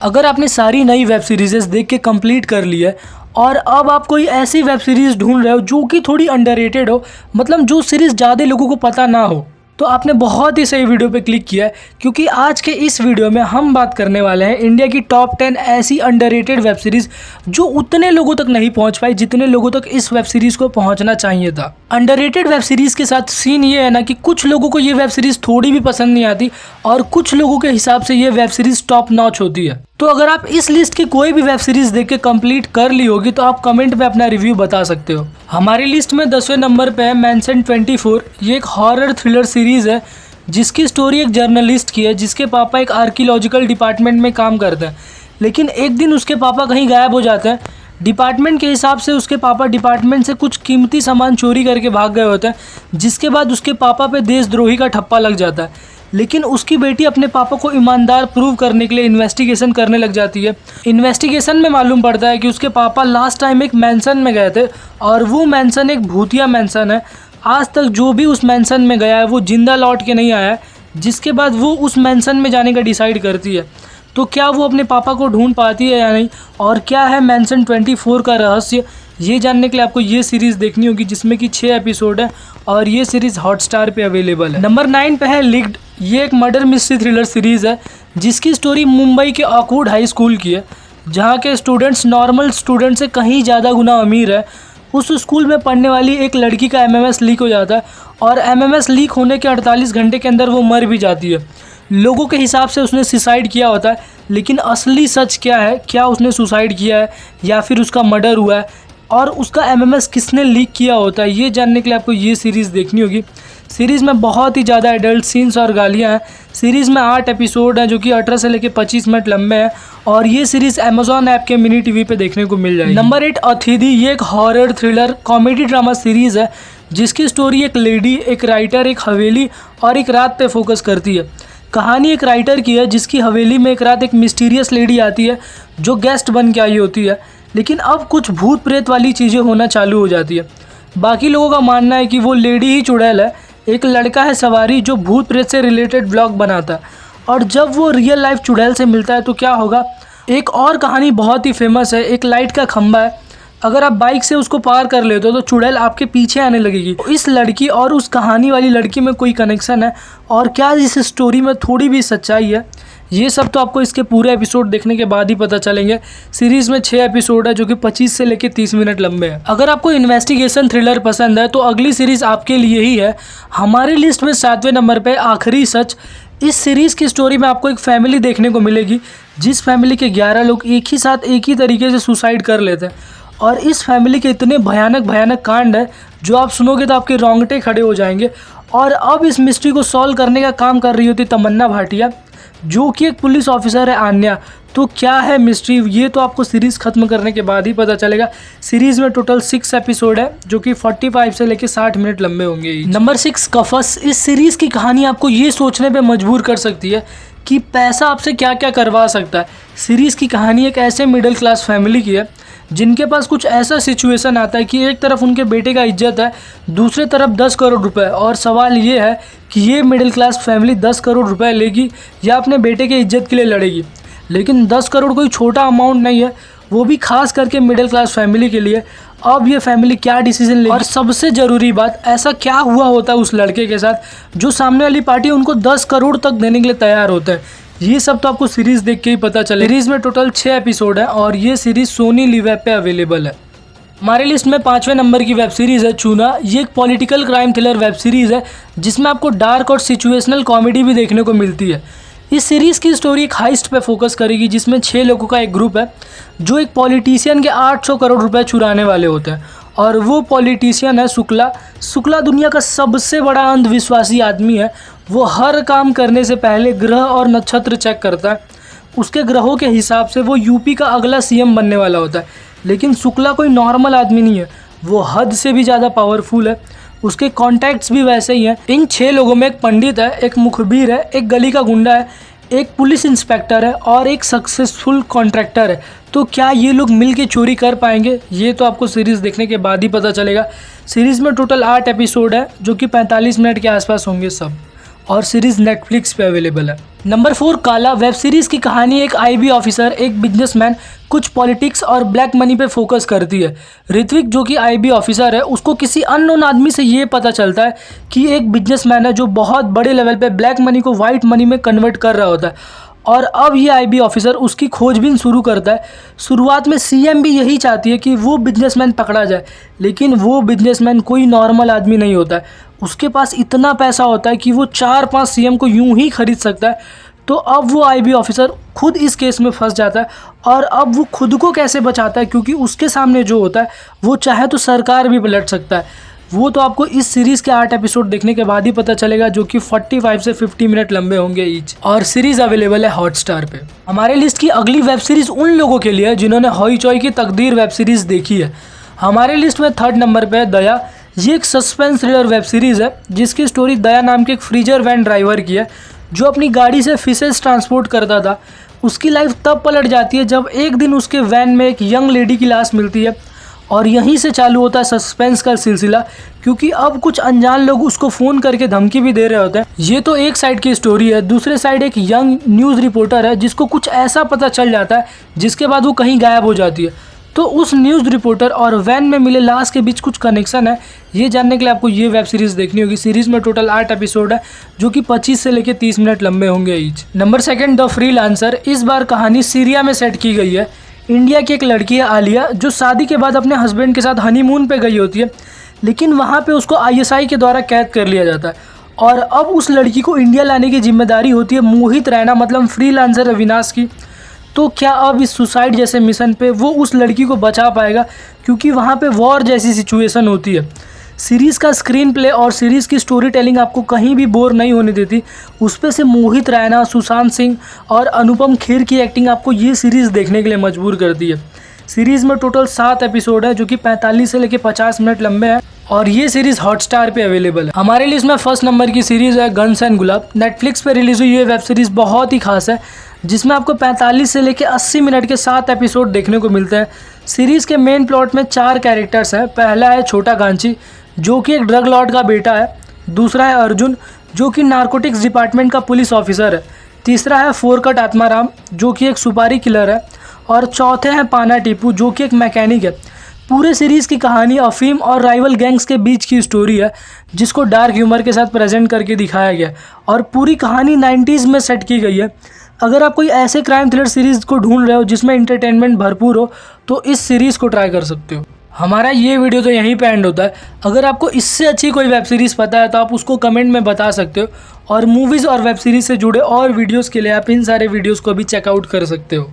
अगर आपने सारी नई वेब सीरीज़ देख के कंप्लीट कर ली है और अब आप कोई ऐसी वेब सीरीज़ ढूंढ रहे हो जो कि थोड़ी अंडररेटेड हो, मतलब जो सीरीज़ ज़्यादा लोगों को पता ना हो, तो आपने बहुत ही सही वीडियो पे क्लिक किया है। क्योंकि आज के इस वीडियो में हम बात करने वाले हैं इंडिया की टॉप 10 ऐसी अंडररेटेड वेब सीरीज़ जो उतने लोगों तक नहीं पहुंच पाई जितने लोगों तक इस वेब सीरीज़ को पहुंचना चाहिए था। अंडररेटेड वेब सीरीज़ के साथ सीन ये है ना कि कुछ लोगों को ये वेब सीरीज़ थोड़ी भी पसंद नहीं आती और कुछ लोगों के हिसाब से ये वेब सीरीज़ टॉप नॉच होती है। तो अगर आप इस लिस्ट की कोई भी वेब सीरीज़ देख के कंप्लीट कर ली होगी तो आप कमेंट में अपना रिव्यू बता सकते हो। हमारी लिस्ट में 10वें नंबर पे है मैनसन 24। ये एक हॉरर थ्रिलर सीरीज़ है जिसकी स्टोरी एक जर्नलिस्ट की है जिसके पापा एक आर्कियोलॉजिकल डिपार्टमेंट में काम करते हैं। लेकिन एक दिन उसके पापा कहीं गायब हो जाते हैं। डिपार्टमेंट के हिसाब से उसके पापा डिपार्टमेंट से कुछ कीमती सामान चोरी करके भाग गए होते हैं, जिसके बाद उसके पापा पे देशद्रोही का ठप्पा लग जाता है। लेकिन उसकी बेटी अपने पापा को ईमानदार प्रूव करने के लिए इन्वेस्टिगेशन करने लग जाती है। इन्वेस्टिगेशन में मालूम पड़ता है कि उसके पापा लास्ट टाइम एक मैंसन में गए थे और वो मैंसन एक भूतिया मैंसन है। आज तक जो भी उस मैंसन में गया है वो जिंदा लौट के नहीं आया है। जिसके बाद वो उस मैंसन में जाने का डिसाइड करती है। तो क्या वो अपने पापा को ढूंढ पाती है या नहीं, और क्या है मैनसन 24 का रहस्य, ये जानने के लिए आपको ये सीरीज़ देखनी होगी जिसमें कि 6 एपिसोड है और ये सीरीज़ हॉटस्टार पे अवेलेबल है। नंबर 9 पे है लीक्ड। ये एक मर्डर मिस्ट्री थ्रिलर सीरीज़ है जिसकी स्टोरी मुंबई के ऑकवुड हाई स्कूल की है, जहाँ के स्टूडेंट्स नॉर्मल स्टूडेंट से कहीं ज़्यादा गुना अमीर है। उस स्कूल में पढ़ने वाली एक लड़की का MMS लीक हो जाता है और MMS लीक होने के 48 घंटे के अंदर वो मर भी जाती है। लोगों के हिसाब से उसने सुसाइड किया होता है, लेकिन असली सच क्या है, क्या उसने सुसाइड किया है या फिर उसका मर्डर हुआ है और उसका MMS किसने लीक किया होता है, ये जानने के लिए आपको ये सीरीज़ देखनी होगी। सीरीज़ में बहुत ही ज़्यादा एडल्ट सीन्स और गालियाँ हैं। सीरीज़ में 8 एपिसोड हैं जो कि 18 से लेकर 25 मिनट लंबे हैं और ये सीरीज़ अमेजॉन ऐप के मिनी TV पे देखने को मिल जाएगी। नंबर 8 अथिधि। ये एक horror thriller comedy drama series है जिसकी स्टोरी एक लेडी, एक राइटर, एक हवेली और एक रात पे फोकस करती है। कहानी एक राइटर की है जिसकी हवेली में एक रात एक मिस्टीरियस लेडी आती है जो गेस्ट बन के आई होती है, लेकिन अब कुछ भूत प्रेत वाली चीज़ें होना चालू हो जाती है। बाकी लोगों का मानना है कि वो लेडी ही चुड़ैल है। एक लड़का है सवारी जो भूत प्रेत से रिलेटेड ब्लॉग बनाता है और जब वो रियल लाइफ चुड़ैल से मिलता है तो क्या होगा। एक और कहानी बहुत ही फेमस है। एक लाइट का खंभा है, अगर आप बाइक से उसको पार कर लेते हो तो चुड़ैल आपके पीछे आने लगेगी। तो इस लड़की और उस कहानी वाली लड़की में कोई कनेक्शन है और क्या इस स्टोरी में थोड़ी भी सच्चाई है, ये सब तो आपको इसके पूरे एपिसोड देखने के बाद ही पता चलेंगे। सीरीज़ में 6 एपिसोड है जो कि 25 से लेकर 30 मिनट लंबे हैं। अगर आपको इन्वेस्टिगेशन थ्रिलर पसंद है तो अगली सीरीज़ आपके लिए ही है। हमारी लिस्ट में 7वें नंबर पे आखिरी सच। इस सीरीज़ की स्टोरी में आपको एक फैमिली देखने को मिलेगी जिस फैमिली के 11 लोग एक ही साथ एक ही तरीके से सुसाइड कर लेते हैं और इस फैमिली के इतने भयानक कांड है जो आप सुनोगे तो आपके रोंगटे खड़े हो जाएंगे। और अब इस मिस्ट्री को सॉल्व करने का काम कर रही होती तमन्ना भाटिया, जो कि एक पुलिस ऑफिसर है आन्या। तो क्या है मिस्ट्री, ये तो आपको सीरीज़ ख़त्म करने के बाद ही पता चलेगा। सीरीज़ में टोटल 6 एपिसोड है जो कि 45 से लेकर 60 मिनट लंबे होंगे। नंबर 6 कफस। इस सीरीज़ की कहानी आपको ये सोचने पे मजबूर कर सकती है कि पैसा आपसे क्या क्या करवा सकता है। सीरीज़ की कहानी एक ऐसे मिडिल क्लास फैमिली की है जिनके पास कुछ ऐसा सिचुएशन आता है कि एक तरफ उनके बेटे का इज्जत है, दूसरे तरफ 10 करोड़ रुपए। और सवाल ये है कि ये मिडिल क्लास फैमिली 10 करोड़ रुपए लेगी या अपने बेटे के इज्जत के लिए लड़ेगी। लेकिन 10 करोड़ कोई छोटा अमाउंट नहीं है, वो भी खास करके मिडिल क्लास फैमिली के लिए। अब ये फैमिली क्या डिसीजन लेगी और सबसे ज़रूरी बात, ऐसा क्या हुआ होता है उस लड़के के साथ जो सामने वाली पार्टी उनको 10 करोड़ तक देने के लिए तैयार होता है, ये सब तो आपको सीरीज़ देख के ही पता चले। सीरीज़ में टोटल 6 एपिसोड है और ये सीरीज़ सोनी लिव ऐप पे अवेलेबल है। हमारे लिस्ट में 5वें नंबर की वेब सीरीज़ है चूना। ये एक political crime thriller web series है जिसमें आपको डार्क और सिचुएशनल कॉमेडी भी देखने को मिलती है। इस सीरीज़ की स्टोरी एक हाइस्ट पे फोकस करेगी जिसमें 6 लोगों का एक ग्रुप है जो एक पॉलिटिशियन के 800 करोड़ रुपए चुराने वाले होते हैं और वो पॉलिटिशियन है शुक्ला। शुक्ला दुनिया का सबसे बड़ा अंधविश्वासी आदमी है। वो हर काम करने से पहले ग्रह और नक्षत्र चेक करता है। उसके ग्रहों के हिसाब से वो यूपी का अगला CM बनने वाला होता है। लेकिन शुक्ला कोई नॉर्मल आदमी नहीं है, वो हद से भी ज़्यादा पावरफुल है। उसके कॉन्टैक्ट्स भी वैसे ही हैं। इन 6 लोगों में एक पंडित है, एक मुखबिर है, एक गली का गुंडा है, एक पुलिस इंस्पेक्टर है और एक सक्सेसफुल कॉन्ट्रैक्टर है। तो क्या ये लोग मिल के चोरी कर पाएंगे, ये तो आपको सीरीज़ देखने के बाद ही पता चलेगा। सीरीज़ में टोटल 8 एपिसोड है जो कि 45 मिनट के आसपास होंगे सब। और सीरीज़ नेटफ्लिक्स पे अवेलेबल है। नंबर 4 काला वेब सीरीज़ की कहानी एक आईबी ऑफिसर, एक बिजनेसमैन, कुछ पॉलिटिक्स और ब्लैक मनी पे फोकस करती है। ऋत्विक जो कि आईबी ऑफिसर है, उसको किसी अननोन आदमी से ये पता चलता है कि एक बिजनेसमैन है जो बहुत बड़े लेवल पे ब्लैक मनी को वाइट मनी में कन्वर्ट कर रहा होता है और अब ये आईबी ऑफिसर उसकी खोजबीन शुरू करता है। शुरुआत में सीएम भी यही चाहती है कि वो बिजनेसमैन पकड़ा जाए, लेकिन वो बिजनेसमैन कोई नॉर्मल आदमी नहीं होता है। उसके पास इतना पैसा होता है कि वो 4-5 सीएम को यूं ही खरीद सकता है। तो अब वो आईबी ऑफिसर खुद इस केस में फंस जाता है और अब वो खुद को कैसे बचाता है, क्योंकि उसके सामने जो होता है वो चाहे तो सरकार भी पलट सकता है। वो तो आपको इस सीरीज़ के 8 एपिसोड देखने के बाद ही पता चलेगा, जो कि 45 से 50 मिनट लंबे होंगे ईच, और सीरीज़ अवेलेबल है हॉटस्टार पे। हमारे लिस्ट की अगली वेब सीरीज़ उन लोगों के लिए जिन्होंने हॉई चॉय की तकदीर वेब सीरीज़ देखी है। हमारे लिस्ट में 3rd नंबर पे है दया। ये एक सस्पेंस थ्रिलर वेब सीरीज़ है जिसकी स्टोरी दया नाम के एक फ्रीजर वैन ड्राइवर की है जो अपनी गाड़ी से फिशेस ट्रांसपोर्ट करता था। उसकी लाइफ तब पलट जाती है जब एक दिन उसके वैन में एक यंग लेडी की लाश मिलती है और यहीं से चालू होता है सस्पेंस का सिलसिला, क्योंकि अब कुछ अनजान लोग उसको फ़ोन करके धमकी भी दे रहे होते हैं। ये तो एक साइड की स्टोरी है। दूसरे साइड एक यंग न्यूज़ रिपोर्टर है जिसको कुछ ऐसा पता चल जाता है जिसके बाद वो कहीं गायब हो जाती है। तो उस न्यूज़ रिपोर्टर और वैन में मिले लाश के बीच कुछ कनेक्शन है, ये जानने के लिए आपको ये वेब सीरीज़ देखनी होगी। सीरीज़ में टोटल 8 एपिसोड है जो कि 25 से लेकर 30 मिनट लंबे होंगे ईच। Number 2 the freelancer. इस बार कहानी सीरिया में सेट की गई है। इंडिया की एक लड़की है आलिया जो शादी के बाद अपने हस्बैंड के साथ हनीमून पे गई होती है, लेकिन वहाँ पे उसको आईएसआई के द्वारा कैद कर लिया जाता है और अब उस लड़की को इंडिया लाने की जिम्मेदारी होती है मोहित रैना मतलब फ्रीलांसर अविनाश की। तो क्या अब इस सुसाइड जैसे मिशन पे वो उस लड़की को बचा पाएगा, क्योंकि वहाँ पे वॉर जैसी सिचुएशन होती है। सीरीज़ का स्क्रीन प्ले और सीरीज़ की स्टोरी टेलिंग आपको कहीं भी बोर नहीं होने देती। उस पे से मोहित रैना, सुशांत सिंह और अनुपम खेर की एक्टिंग आपको ये सीरीज़ देखने के लिए मजबूर करती है। सीरीज़ में टोटल 7 एपिसोड है जो कि 45 से लेकर 50 मिनट लंबे हैं और ये सीरीज़ हॉटस्टार पे अवेलेबल है। हमारे लिस्ट में 1st नंबर की सीरीज़ है गन्स एंड गुलाब। नेटफ्लिक्स पे रिलीज़ हुई ये वेब सीरीज़ बहुत ही खास है जिसमें आपको 45 से लेकर 80 मिनट के 7 एपिसोड देखने को मिलते हैं। सीरीज़ के मेन प्लॉट में 4 कैरेक्टर्स हैं। पहला है छोटा गांची जो कि एक ड्रग लॉर्ड का बेटा है। दूसरा है अर्जुन जो कि नारकोटिक्स डिपार्टमेंट का पुलिस ऑफिसर है। तीसरा है फोरकट आत्माराम जो कि एक सुपारी किलर है और चौथे हैं पाना टीपू जो कि एक मैकेनिक है। पूरे सीरीज़ की कहानी अफीम और राइवल गैंग्स के बीच की स्टोरी है जिसको डार्क ह्यूमर के साथ प्रेजेंट करके दिखाया गया और पूरी कहानी 90s में सेट की गई है। अगर आप कोई ऐसे क्राइम थ्रिलर सीरीज़ को ढूंढ रहे हो जिसमें इंटरटेनमेंट भरपूर हो तो इस सीरीज़ को ट्राई कर सकते हो। हमारा ये वीडियो तो यहीं पे एंड होता है। अगर आपको इससे अच्छी कोई वेब सीरीज़ पता है तो आप उसको कमेंट में बता सकते हो और मूवीज़ और वेब सीरीज़ से जुड़े और वीडियोस के लिए आप इन सारे वीडियोस को भी चेकआउट कर सकते हो।